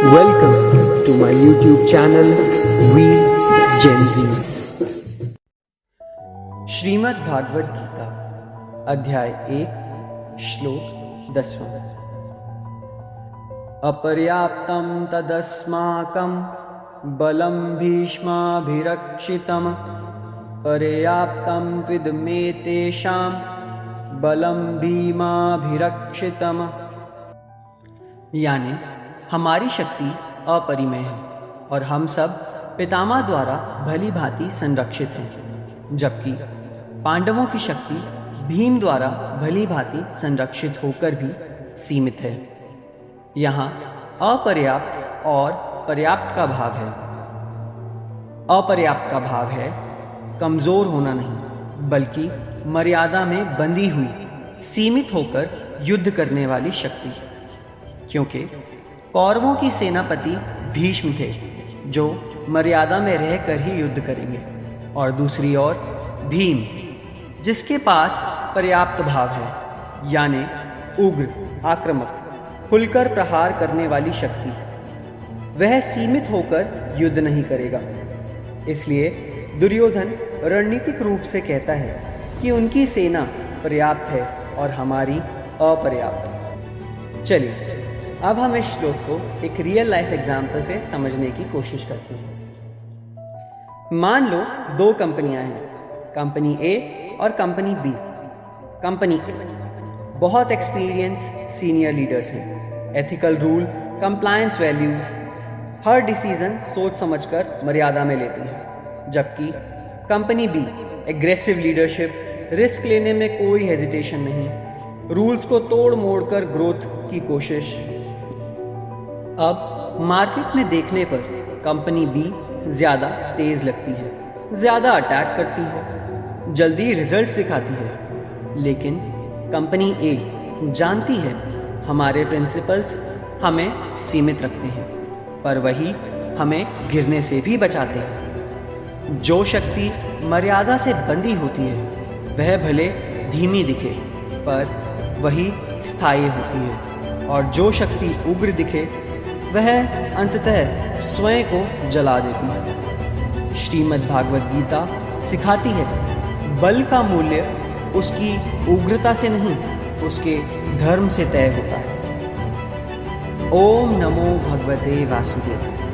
Welcome to my YouTube channel, We Gen Zs. Shrimad Bhagavat Gita अध्याय 1 श्लोक 10वां। अपर्याप्तं तदस्माकं बलं भीष्माभिरक्षितं पर्याप्तं त्विदमेतेषां बलं भीमाभिरक्षितम्। यानी हमारी शक्ति अपरिमेय है और हम सब पितामह द्वारा भली भांति संरक्षित हैं, जबकि पांडवों की शक्ति भीम द्वारा भली भांति संरक्षित होकर भी सीमित है। यहाँ अपर्याप्त और पर्याप्त का भाव है। अपर्याप्त का भाव है कमजोर होना नहीं, बल्कि मर्यादा में बंधी हुई सीमित होकर युद्ध करने वाली शक्ति। क्योंकि कौरवों की सेनापति भीष्म थे, जो मर्यादा में रहकर ही युद्ध करेंगे, और दूसरी ओर भीम, जिसके पास पर्याप्त भाव है, यानी उग्र, आक्रामक, खुलकर प्रहार करने वाली शक्ति। वह सीमित होकर युद्ध नहीं करेगा। इसलिए दुर्योधन रणनीतिक रूप से कहता है कि उनकी सेना पर्याप्त है और हमारी अपर्याप्त। चलिए अब हम इस श्लोक को एक रियल लाइफ एग्जाम्पल से समझने की कोशिश करते हैं। मान लो दो कंपनियां हैं, कंपनी ए और कंपनी बी। कंपनी ए बहुत एक्सपीरियंस सीनियर लीडर्स हैं, एथिकल रूल, कंप्लायंस वैल्यूज, हर डिसीजन सोच समझकर मर्यादा में लेती हैं, जबकि company B aggressive leadership, risk लेने में कोई हेजिटेशन नहीं, रूल्स को तोड़ मोड़ कर ग्रोथ की कोशिश। अब मार्केट में देखने पर कंपनी बी ज़्यादा तेज़ लगती है, ज़्यादा अटैक करती है, जल्दी रिजल्ट्स दिखाती है। लेकिन कंपनी ए जानती है हमारे प्रिंसिपल्स हमें सीमित रखते हैं, पर वही हमें गिरने से भी बचाते हैं। जो शक्ति मर्यादा से बंधी होती है वह भले धीमी दिखे, पर वही स्थायी होती है, और जो शक्ति उग्र दिखे वह अंततः स्वयं को जला देती है। श्रीमद् भागवत गीता सिखाती है बल का मूल्य उसकी उग्रता से नहीं, उसके धर्म से तय होता है। ओम नमो भगवते वासुदेवाय।